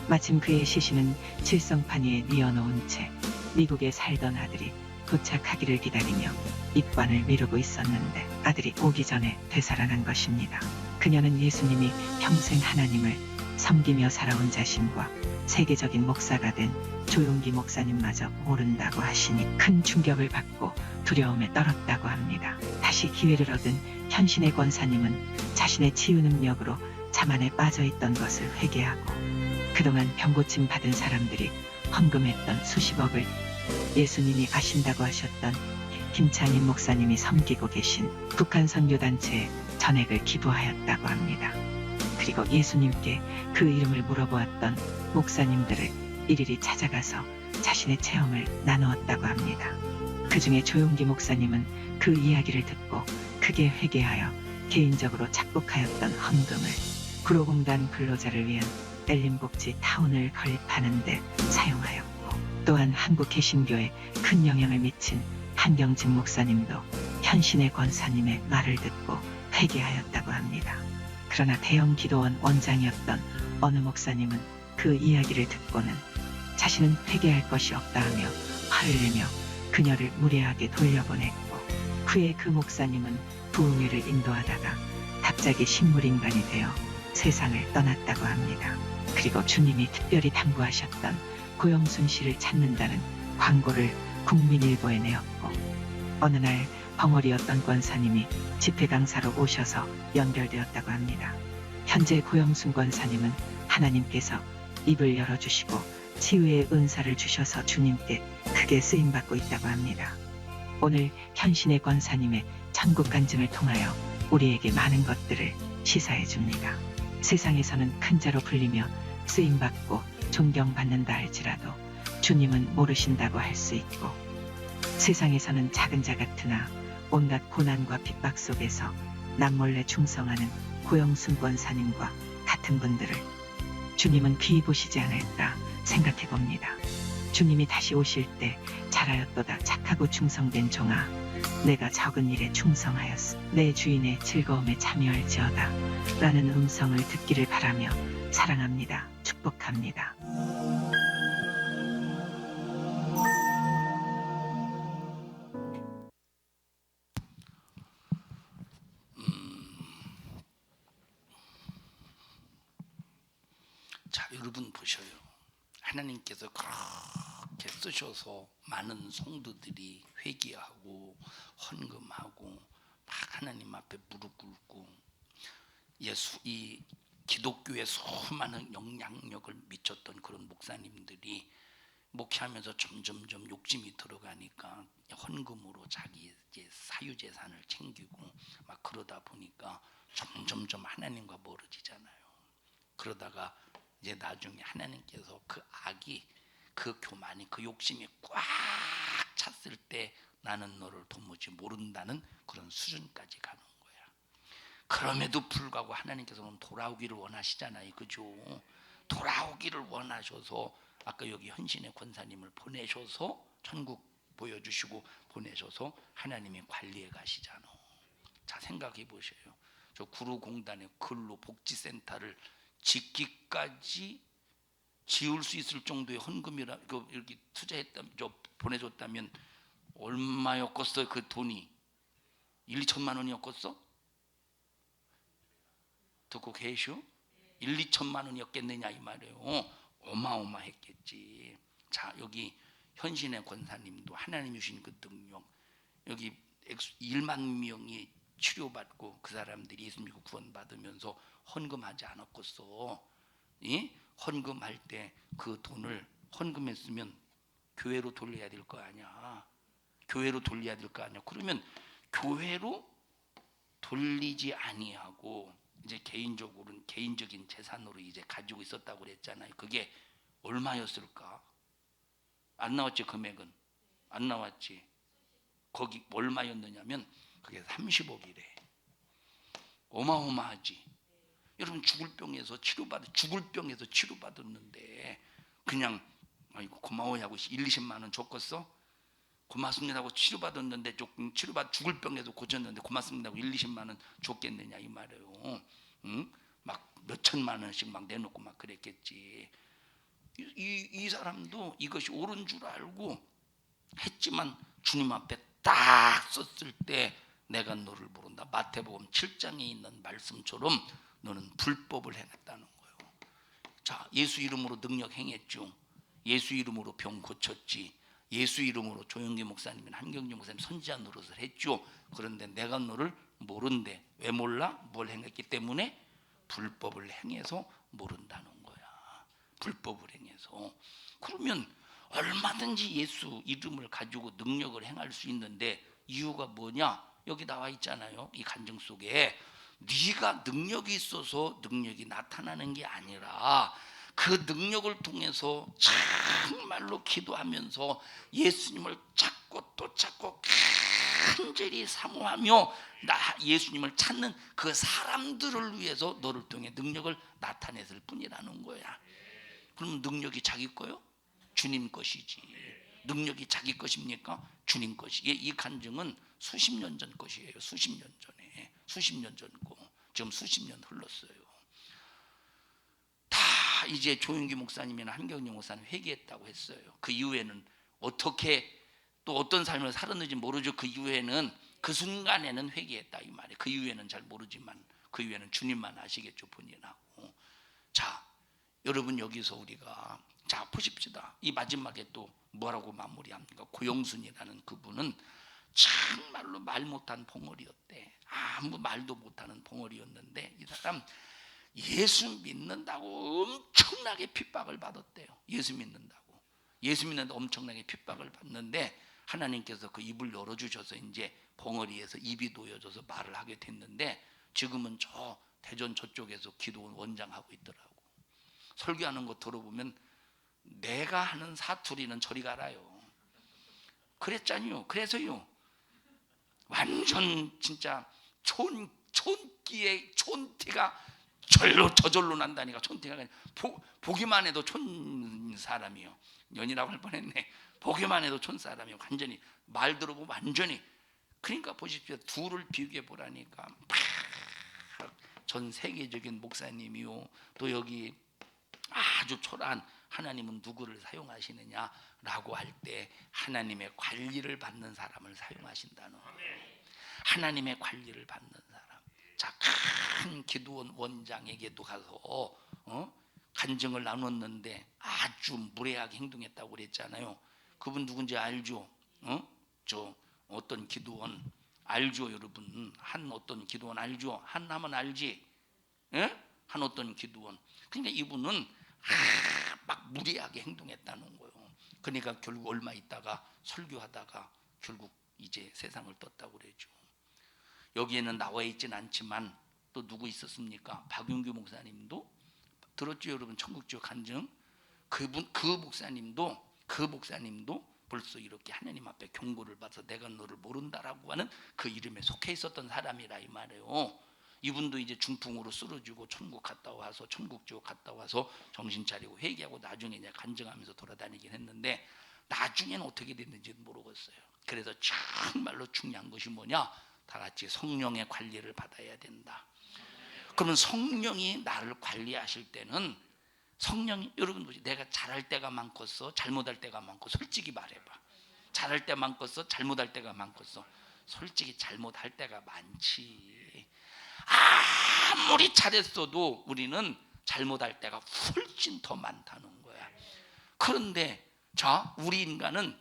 마침 그의 시신은 칠성판 위에 뉘어놓은 채 미국에 살던 아들이 도착하기를 기다리며 입관을 미루고 있었는데, 아들이 오기 전에 되살아난 것입니다. 그녀는 예수님이 평생 하나님을 섬기며 살아온 자신과 세계적인 목사가 된 조용기 목사님마저 모른다고 하시니 큰 충격을 받고 두려움에 떨었다고 합니다. 다시 기회를 얻은 현신의 권사님은 자신의 치유 능력으로 자만에 빠져있던 것을 회개하고, 그동안 병고침 받은 사람들이 헌금했던 수십억을 예수님이 아신다고 하셨던 김창인 목사님이 섬기고 계신 북한 선교단체에 전액을 기부하였다고 합니다. 그리고 예수님께 그 이름을 물어보았던 목사님들을 일일이 찾아가서 자신의 체험을 나누었다고 합니다. 그 중에 조용기 목사님은 그 이야기를 듣고 크게 회개하여 개인적으로 착복하였던 헌금을 구로공단 근로자를 위한 엘림복지 타운을 건립하는 데 사용하였고, 또한 한국 개신교에 큰 영향을 미친 한경진 목사님도 현신의 권사님의 말을 듣고 회개하였다고 합니다. 그러나 대형 기도원 원장이었던 어느 목사님은 그 이야기를 듣고는 자신은 회개할 것이 없다 하며 화를 내며 그녀를 무례하게 돌려보냈고, 후에 그 목사님은 부흥회를 인도하다가 갑자기 식물인간이 되어 세상을 떠났다고 합니다. 그리고 주님이 특별히 당부하셨던 고영순 씨를 찾는다는 광고를 국민일보에 내었고, 어느 날 벙어리였던 권사님이 집회 강사로 오셔서 연결되었다고 합니다. 현재 고영순 권사님은 하나님께서 입을 열어주시고 치유의 은사를 주셔서 주님께 크게 쓰임받고 있다고 합니다. 오늘 현신의 권사님의 천국 간증을 통하여 우리에게 많은 것들을 시사해 줍니다. 세상에서는 큰 자로 불리며 쓰임받고 존경받는다 할지라도 주님은 모르신다고 할 수 있고, 세상에서는 작은 자 같으나 온갖 고난과 핍박 속에서 남몰래 충성하는 고영순 권사님과 같은 분들을 주님은 귀히 보시지 않을까 생각해 봅니다. 주님이 다시 오실 때 잘하였도다 착하고 충성된 종아, 내가 적은 일에 충성하였으 내 주인의 즐거움에 참여할지어다 라는 음성을 듣기를 바라며 사랑합니다. 축복합니다. 자, 여러분 보셔요. 하나님께서 그렇게 쓰셔서 많은 성도들이 회개하고 헌금하고 막 하나님 앞에 무릎 꿇고 이 기독교에 수많은 영향력을 미쳤던 그런 목사님들이 목회하면서 점점점 욕심이 들어가니까 헌금으로 자기 이제 사유재산을 챙기고 막 그러다 보니까 점점점 하나님과 멀어지잖아요. 그러다가 이제 나중에 하나님께서 그 악이, 그 교만이, 그 욕심이 꽉 찼을 때 나는 너를 도무지 모른다는 그런 수준까지 가는 거야. 그럼에도 불구하고 하나님께서는 돌아오기를 원하시잖아요. 그죠? 돌아오기를 원하셔서 아까 여기 현신의 권사님을 보내셔서 천국 보여주시고 보내셔서 하나님이 관리해 가시잖아. 자, 생각해 보세요. 저 구로공단의 근로복지센터를 짓기까지 지을 수 있을 정도의 헌금이라 이렇게 투자했다면, 보내줬다면 얼마였겠어? 그 돈이 1, 2천만 원이었겠어? 듣고 계시오? 1, 2천만 원이었겠느냐 이 말이에요. 어마어마했겠지. 자, 여기 현신의 권사님도 하나님 주신 그 능력, 여기 1만 명이 치료받고 그 사람들이 예수 믿고 구원받으면서 헌금하지 않았겠어. 예? 헌금할 때 그 돈을 헌금했으면 교회로 돌려야 될 거 아니야. 교회로 돌려야 될 거 아니야. 그러면 교회로 돌리지 아니하고 이제 개인적으로는 개인적인 재산으로 이제 가지고 있었다고 그랬잖아요. 그게 얼마였을까? 안 나왔지. 금액은 안 나왔지. 거기 얼마였느냐면 그게 30억이래. 어마어마하지. 여러분 죽을 병에서 치료받았는데 그냥 아이고 고마워요 하고 1, 20만 원 줬겠어? 고맙습니다 하고 치료받았는데 죽을 병에서 고쳤는데 고맙습니다 하고 1, 20만 원 줬겠느냐 이 말이에요. 응? 막 몇천만 원씩 막 내놓고 막 그랬겠지. 이 사람도 이것이 옳은 줄 알고 했지만 주님 앞에 딱 썼을 때 내가 너를 모른다. 마태복음 7장에 있는 말씀처럼 너는 불법을 행했다는 거예요. 자, 예수 이름으로 능력 행했죠. 예수 이름으로 병 고쳤지. 예수 이름으로 조영기 목사님이나 한경주 목사님 선지자 노릇을 했죠. 그런데 내가 너를 모른대. 왜 몰라? 뭘 행했기 때문에? 불법을 행해서 모른다는 거야. 불법을 행해서. 그러면 얼마든지 예수 이름을 가지고 능력을 행할 수 있는데 이유가 뭐냐? 여기 나와 있잖아요. 이 간증 속에 네가 능력이 있어서 능력이 나타나는 게 아니라 그 능력을 통해서 정말로 기도하면서 예수님을 찾고 또 찾고 간절히 사모하며 예수님을 찾는 그 사람들을 위해서 너를 통해 능력을 나타냈을 뿐이라는 거야. 그럼 능력이 자기 거요? 주님 것이지. 능력이 자기 것입니까? 주님 것이. 이 간증은 수십 년 전 것이에요. 수십 년 전에. 수십 년 전고 지금 수십 년 흘렀어요. 다 이제 조용기 목사님이나 한경영 목사님 회개했다고 했어요. 그 이후에는 어떻게 또 어떤 삶을 살았는지 모르죠. 그 이후에는 그 순간에는 회개했다 이 말이에요. 그 이후에는 잘 모르지만 그 이후에는 주님만 아시겠죠. 본인하고. 자, 여러분 여기서 우리가 자 보십시다. 이 마지막에 또 뭐라고 마무리합니까? 고영순이라는 그분은 정말로 말 못한 봉어리였대. 아무 말도 못하는 봉어리였는데 이 사람 예수 믿는다고 엄청나게 핍박을 받았대요. 예수 믿는다고 엄청나게 핍박을 받는데 하나님께서 그 입을 열어주셔서 이제 봉어리에서 입이 놓여져서 말을 하게 됐는데 지금은 저 대전 저쪽에서 기도원 원장하고 있더라고. 설교하는 거 들어보면 내가 하는 사투리는 저리 가라요. 그랬잖요. 그래서요. 완전 진짜 촌티가 저절로 난다니까. 촌티가 보기만 해도 촌 사람이요. 연이라고 할 뻔했네. 보기만 해도 촌 사람이요. 완전히 말 들어보면 완전히. 그러니까 보십시오. 둘을 비교해 보라니까. 전 세계적인 목사님이요. 또 여기 아주 초라한 하나님은 누구를 사용하시느냐라고 할 때 하나님의 관리를 받는 사람을 사용하신다는 거예요. 하나님의 관리를 받는 사람. 자, 큰 기도원 원장에게도 가서 간증을 나눴는데 아주 무례하게 행동했다고 그랬잖아요. 그분 누군지 알죠? 저 어떤 기도원 알죠, 여러분? 한 어떤 기도원 알죠? 한 하면 알지? 예? 한 어떤 기도원. 그러니까 이분은 막 무리하게 행동했다는 거예요. 그러니까 결국 얼마 있다가 설교하다가 결국 이제 세상을 떴다고 그러죠. 여기에는 나와 있진 않지만 또 누구 있었습니까? 박윤규 목사님도 들었죠, 여러분? 천국지옥 간증. 그 목사님도 벌써 이렇게 하나님 앞에 경고를 받아서 내가 너를 모른다라고 하는 그 이름에 속해 있었던 사람이라 이 말이에요. 이분도 이제 중풍으로 쓰러지고 천국 갔다 와서 천국지옥 갔다 와서 정신 차리고 회개하고 나중에 이제 간증하면서 돌아다니긴 했는데 나중에는 어떻게 됐는지는 모르겠어요. 그래서 정말로 중요한 것이 뭐냐? 다 같이 성령의 관리를 받아야 된다. 그러면 성령이 나를 관리하실 때는 성령이 여러분 보세요. 내가 잘할 때가 많겠어? 잘못할 때가 많고 솔직히 말해봐. 잘할 때 많겠어? 잘못할 때가 많겠어? 솔직히 잘못할 때가 많지. 아무리 잘했어도 우리는 잘못할 때가 훨씬 더 많다는 거야. 그런데 자, 우리 인간은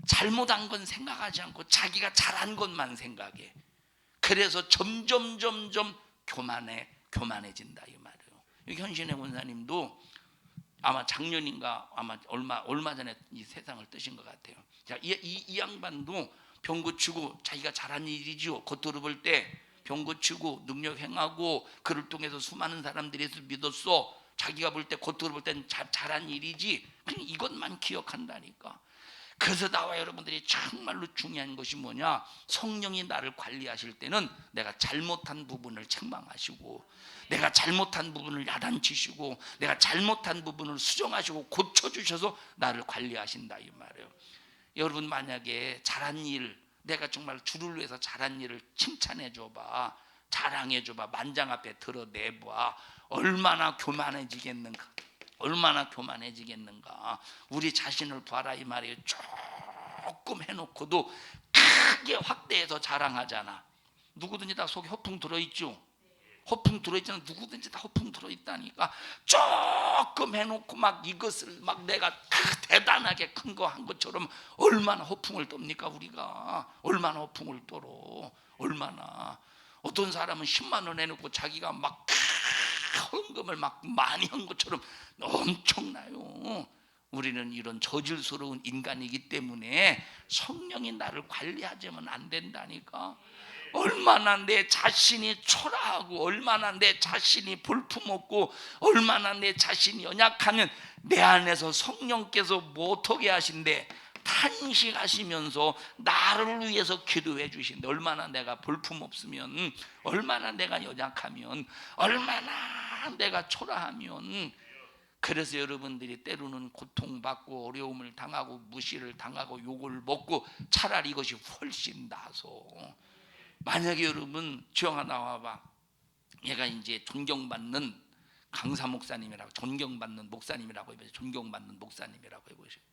잘못한 건 생각하지 않고 자기가 잘한 것만 생각해. 그래서 점점 교만해진다 이 말이에요. 여기 현신의 권사님도 아마 작년인가 아마 얼마 전에 이 세상을 뜨신 것 같아요. 자, 이 양반도 병 고치고 자기가 잘한 일이죠. 겉으로 볼 때 병 고치고 능력 행하고 그를 통해서 수많은 사람들이 예수 믿었어. 자기가 볼 때 겉으로 볼 땐 잘한 일이지 그냥 이것만 기억한다니까. 그래서 나와 여러분들이 정말로 중요한 것이 뭐냐, 성령이 나를 관리하실 때는 내가 잘못한 부분을 책망하시고, 내가 잘못한 부분을 야단치시고, 내가 잘못한 부분을 수정하시고 고쳐주셔서 나를 관리하신다 이 말이에요. 여러분 만약에 잘한 일, 내가 정말 주를 위해서 잘한 일을 칭찬해 줘봐, 자랑해 줘봐, 만장 앞에 드러내봐, 얼마나 교만해지겠는가, 얼마나 교만해지겠는가. 우리 자신을 봐라 이 말이에요. 조금 해놓고도 크게 확대해서 자랑하잖아. 누구든지 다 속에 허풍 들어있죠. 허풍 들어있잖아. 누구든지 다 허풍 들어있다니까. 조금 해놓고 막 이것을 막 내가 대단하게 큰 거 한 것처럼 얼마나 허풍을 떱니까 우리가. 얼마나 허풍을 떨어. 얼마나. 어떤 사람은 10만 원 해놓고 자기가 막 헌금을 막 많이 한 것처럼 엄청나요. 우리는 이런 저질스러운 인간이기 때문에 성령이 나를 관리하자면 안 된다니까. 얼마나 내 자신이 초라하고, 얼마나 내 자신이 볼품없고, 얼마나 내 자신이 연약하면 내 안에서 성령께서 뭐 어떻게 하신대? 탄식하시면서 나를 위해서 기도해 주신대. 얼마나 내가 볼품없으면, 얼마나 내가 연약하면, 얼마나 내가 초라하면. 그래서 여러분들이 때로는 고통받고 어려움을 당하고 무시를 당하고 욕을 먹고 차라리 이것이 훨씬 나아서. 만약에 여러분 주영아 나와봐. 얘가 이제 존경받는 강사 목사님이라고, 존경받는 목사님이라고 해보세요. 존경받는 목사님이라고 해보세요.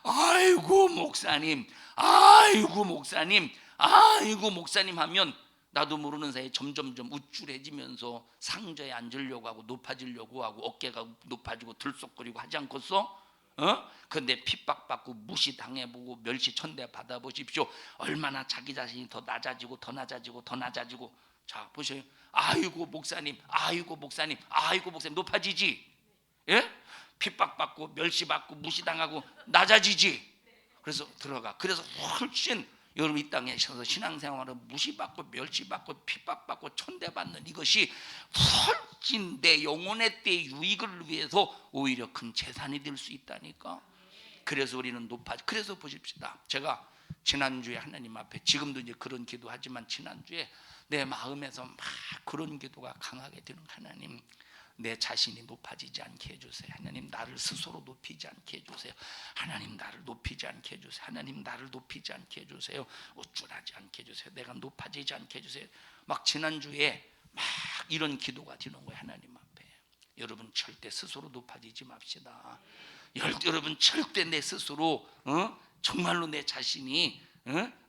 아이고 목사님, 아이고 목사님, 아이고 목사님 하면 나도 모르는 사이에 점점점 우쭐해지면서 상자에 앉으려고 하고 높아지려고 하고 어깨가 높아지고 들썩거리고 하지 않겠어? 그런데 핍박받고 무시당해보고 멸시천대 받아보십시오. 얼마나 자기 자신이 더 낮아지고 더 낮아지고 더 낮아지고. 자 보세요. 아이고 목사님, 아이고 목사님, 아이고 목사님 높아지지? 예? 핍박받고 멸시받고 무시당하고 낮아지지? 그래서 들어가. 그래서 훨씬 여러분 이 땅에 서서 신앙생활을 무시받고 멸시받고 핍박받고 천대받는 이것이 훨씬 내 영혼의 때 유익을 위해서 오히려 큰 재산이 될 수 있다니까. 그래서 우리는 그래서 보십시다. 제가 지난주에 하나님 앞에, 지금도 이제 그런 기도하지만 지난주에 내 마음에서 막 그런 기도가 강하게 되는, 하나님 내 자신이 높아지지 않게 해주세요. 하나님 나를 스스로 높이지 않게 해주세요. 하나님 나를 높이지 않게 해주세요. 하나님 나를 높이지 않게 해주세요. 우쭐하지 않게 해주세요. 내가 높아지지 않게 해주세요. 막 지난주에 막 이런 기도가 되는 거예요. 하나님 앞에. 여러분 절대 스스로 높아지지 맙시다. 여러분 절대 내 스스로 정말로 내 자신이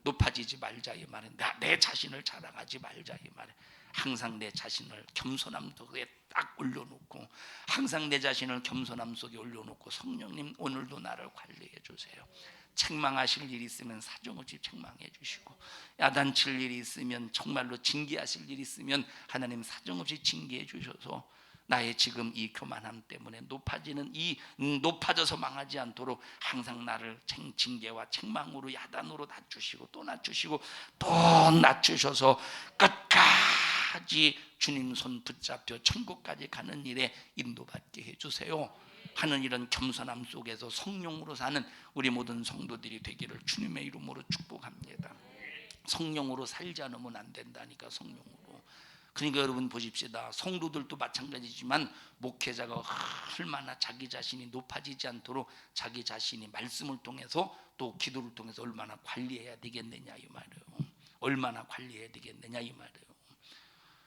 높아지지 말자 이 말은. 내 자신을 자랑하지 말자 이 말은. 항상 내 자신을 겸손함 속에 딱 올려놓고, 항상 내 자신을 겸손함 속에 올려놓고, 성령님 오늘도 나를 관리해 주세요. 책망하실 일이 있으면 사정없이 책망해 주시고, 야단칠 일이 있으면, 정말로 징계하실 일이 있으면 하나님 사정없이 징계해 주셔서 나의 지금 이 교만함 때문에 높아지는 이 높아져서 망하지 않도록 항상 나를 징계와 책망으로 야단으로 낮추시고 또 낮추시고 또 낮추셔서 끝까지 주님 손 붙잡혀 천국까지 가는 일에 인도받게 해주세요 하는 이런 겸손함 속에서 성령으로 사는 우리 모든 성도들이 되기를 주님의 이름으로 축복합니다. 성령으로 살지 않으면 안 된다니까. 성령으로. 그러니까 여러분 보십시다. 성도들도 마찬가지지만 목회자가 얼마나 자기 자신이 높아지지 않도록 자기 자신이 말씀을 통해서 또 기도를 통해서 얼마나 관리해야 되겠느냐 이 말이에요. 얼마나 관리해야 되겠느냐 이 말이에요.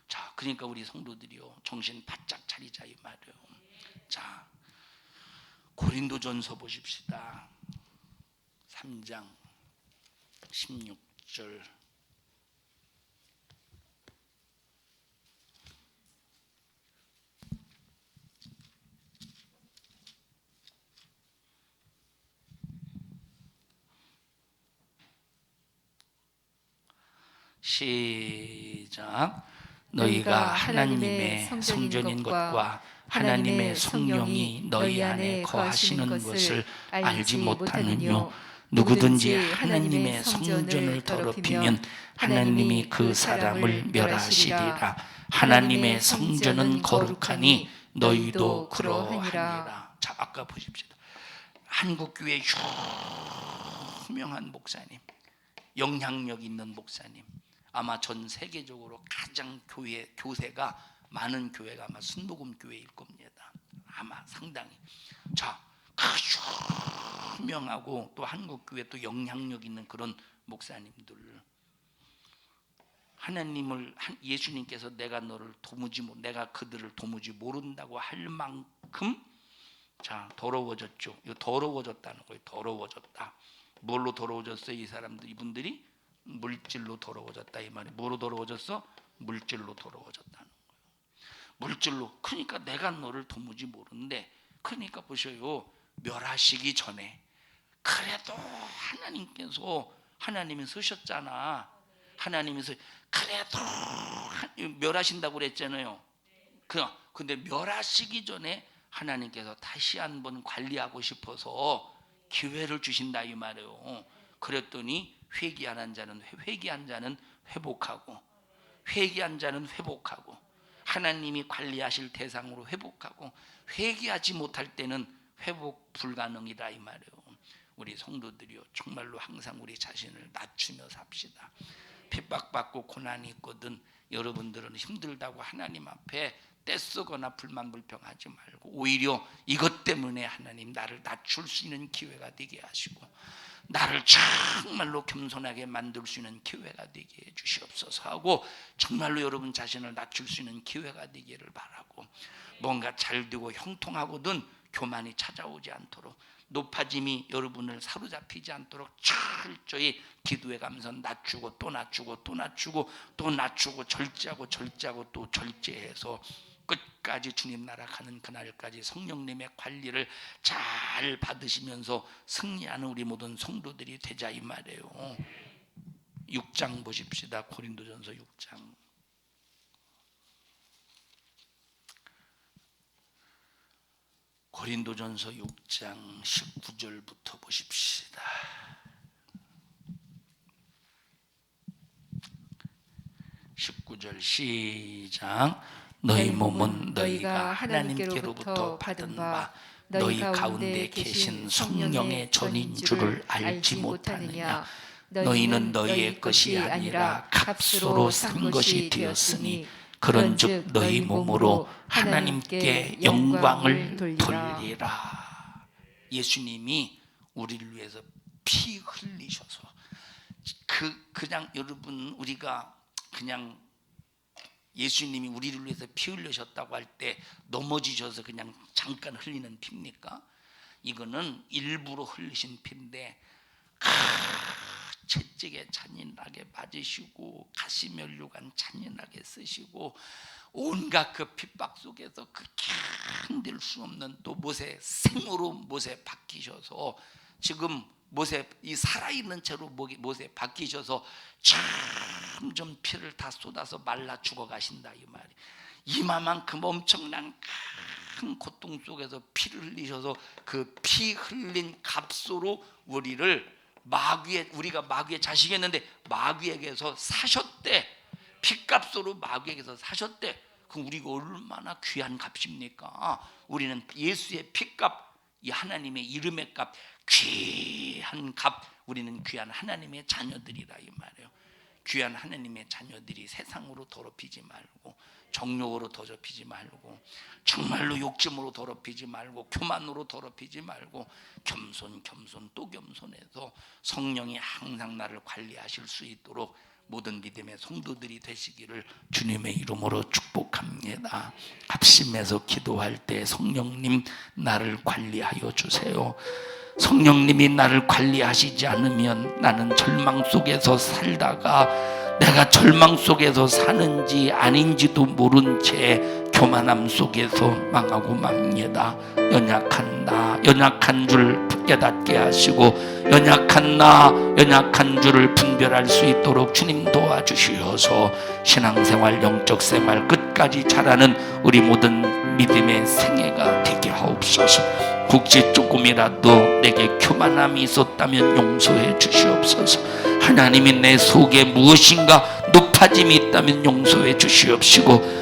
자, 그러니까 우리 성도들이요 정신 바짝 차리자 이 말이에요. 자, 고린도전서 보십시다. 3장 16절. 시작. 너희가 하나님의 성전인 것과 하나님의 성령이 너희 안에 거하시는 것을 알지 못하느뇨. 누구든지 하나님의 성전을 더럽히면 하나님이 그 사람을 멸하시리라. 하나님의 성전은 거룩하니 너희도 그러하니라. 자, 아까 보십시오. 한국교회 유명한 목사님, 영향력 있는 목사님, 아마 전 세계적으로 가장 교세가 많은 교회가 아마 순복음 교회일 겁니다. 아마 상당히. 자, 유명하고 또 한국 교회 또 영향력 있는 그런 목사님들, 하나님을 예수님께서 내가 그들을 도무지 모른다고 할 만큼 자 더러워졌죠. 이거 더러워졌다는 거예요. 더러워졌다. 뭘로 더러워졌어요? 이 사람들, 이분들이 물질로 더러워졌다 이 말이에요. 뭐로 더러워졌어? 물질로 더러워졌다는 거예요. 물질로. 그러니까 내가 너를 도무지 모르는데, 그러니까 보셔요. 멸하시기 전에 그래도 하나님이 쓰셨잖아. 하나님께서 그래도 멸하신다고 그랬잖아요. 근데 멸하시기 전에 하나님께서 다시 한번 관리하고 싶어서 기회를 주신다 이 말이에요. 그랬더니 회개한 자는 회복하고, 회개한 자는 회복하고, 하나님이 관리하실 대상으로 회복하고, 회개하지 못할 때는 회복 불가능이다 이 말이에요. 우리 성도들이요, 정말로 항상 우리 자신을 낮추며 삽시다. 핍박받고 고난이 있거든 여러분들은 힘들다고 하나님 앞에 떼쓰거나 불만불평하지 말고, 오히려 이것 때문에 하나님 나를 낮출 수 있는 기회가 되게 하시고, 나를 정말로 겸손하게 만들 수 있는 기회가 되게 해 주시옵소서 하고, 정말로 여러분 자신을 낮출 수 있는 기회가 되기를 바라고, 뭔가 잘 되고 형통하거든 교만이 찾아오지 않도록, 높아짐이 여러분을 사로잡히지 않도록 철저히 기도해 가면서 낮추고 또 낮추고 또 낮추고 또 낮추고, 절제하고 또 절제해서 끝까지 주님 나라 가는 그날까지 성령님의 관리를 잘 받으시면서 승리하는 우리 모든 성도들이 되자 이 말이에요. 6장 보십시다. 고린도전서 6장. 고린도전서 6장 19절부터 보십시다. 19절 시작. 너희 몸은 너희가 하나님께로부터 받은 바 너희 가운데 계신 성령의 전인 줄을 알지 못하느냐. 너희는 너희의 것이 아니라 값으로 산 것이 되었으니 그런즉 너희 몸으로 하나님께 영광을 돌리라. 예수님이 우리를 위해서 피 흘리셔서, 그냥 여러분, 우리가 그냥 예수님이 우리를 위해서 피 흘리셨다고 할 때 넘어지셔서 그냥 잠깐 흘리는 피입니까? 이거는 일부러 흘리신 피인데, 채찍에 잔인하게 맞으시고 가시면류관 잔인하게 쓰시고, 온갖 그 핍박 속에서 그 견딜 수 없는 또 생으로 못에 박히셔서, 지금 못에 이 살아있는 채로 못에 박히셔서 점점 피를 다 쏟아서 말라 죽어가신다 이 말이. 이마만큼 엄청난 큰 고통 속에서 피를 흘리셔서 그 피 흘린 값으로 우리가 마귀의 자식이었는데 마귀에게서 사셨대. 피값으로 마귀에게서 사셨대. 그럼 우리가 얼마나 귀한 값입니까? 우리는 예수의 피값, 이 하나님의 이름의 값, 귀한 값, 우리는 귀한 하나님의 자녀들이라 이 말이에요. 귀한 하나님의 자녀들이 세상으로 더럽히지 말고, 정욕으로 더럽히지 말고, 정말로 욕심으로 더럽히지 말고, 교만으로 더럽히지 말고, 겸손 또 겸손해서 성령이 항상 나를 관리하실 수 있도록 모든 믿음의 성도들이 되시기를 주님의 이름으로 축복합니다. 합심해서 기도할 때 성령님 나를 관리하여 주세요. 성령님이 나를 관리하시지 않으면 나는 절망 속에서 살다가 내가 절망 속에서 사는지 아닌지도 모른 채 교만함 속에서 망하고 맙니다. 연약한 줄 깨닫게 하시고, 연약한 줄을 분별할 수 있도록 주님 도와주시어서 신앙생활, 영적 생활 끝까지 잘하는 우리 모든 믿음의 생애가 되게 하옵소서. 혹시 조금이라도 내게 교만함이 있었다면 용서해 주시옵소서. 하나님이 내 속에 무엇인가 높아짐이 있다면 용서해 주시옵시고,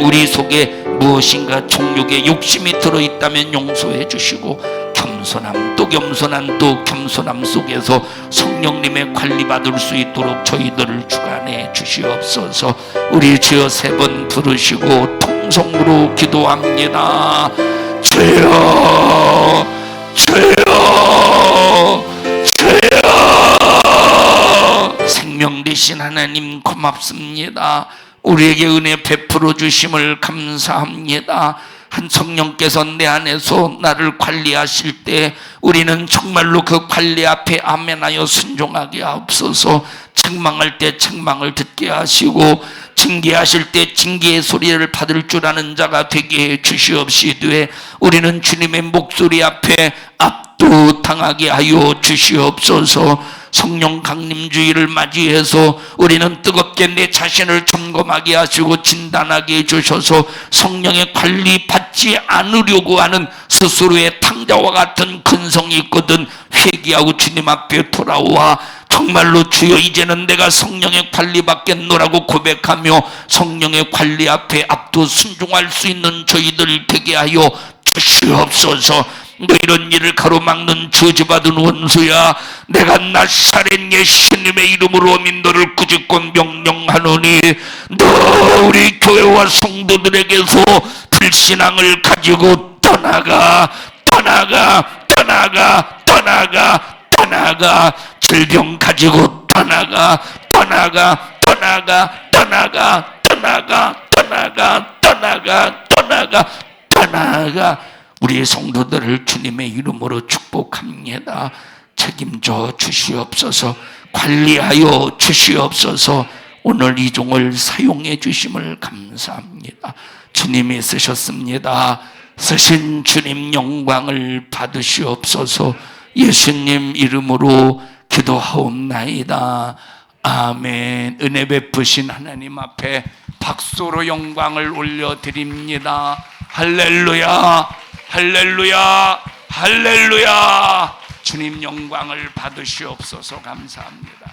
우리 속에 무엇인가 정욕에 욕심이 들어있다면 용서해 주시고, 겸손함 또 겸손한 또 겸손함 속에서 성령님의 관리받을 수 있도록 저희들을 주관해 주시옵소서. 우리 주여 3번 부르시고 통성으로 기도합니다. 주여, 주여, 주여. 생명 되신 하나님 고맙습니다. 우리에게 은혜 베풀어 주심을 감사합니다. 한 성령께서 내 안에서 나를 관리하실 때 우리는 정말로 그 관리 앞에 아멘하여 순종하게 하옵소서. 책망할 때 책망을 듣게 하시고, 징계하실 때 징계의 소리를 받을 줄 아는 자가 되게 해 주시옵시되, 우리는 주님의 목소리 앞에 압도당하게 하여 주시옵소서. 성령 강림주의를 맞이해서 우리는 뜨겁게 내 자신을 점검하게 하시고 진단하게 해주셔서 성령의 관리 받지 않으려고 하는 스스로의 탕자와 같은 근성이 있거든 회개하고 주님 앞에 돌아와 정말로 주여 이제는 내가 성령의 관리 받겠노라고 고백하며 성령의 관리 앞에 압도 순종할 수 있는 저희들 되게 하여 주시옵소서. 이런 일을 가로막는 저주받은 원수야, 내가 나사렛 예수님의 이름으로 너를 꾸짖고 명령하노니 너 우리 교회와 성도들에게서 불신앙을 가지고 떠나가, 떠나가, 떠나가, 떠나가, 떠나가. 질병 가지고 떠나가, 떠나가, 떠나가, 떠나가, 떠나가, 떠나가, 떠나가, 떠나가, 떠나가. 우리의 성도들을 주님의 이름으로 축복합니다. 책임져 주시옵소서. 관리하여 주시옵소서. 오늘 이 종을 사용해 주심을 감사합니다. 주님이 쓰셨습니다. 쓰신 주님 영광을 받으시옵소서. 예수님 이름으로 기도하옵나이다. 아멘. 은혜 베푸신 하나님 앞에 박수로 영광을 올려드립니다. 할렐루야, 할렐루야, 할렐루야. 주님 영광을 받으시옵소서. 감사합니다.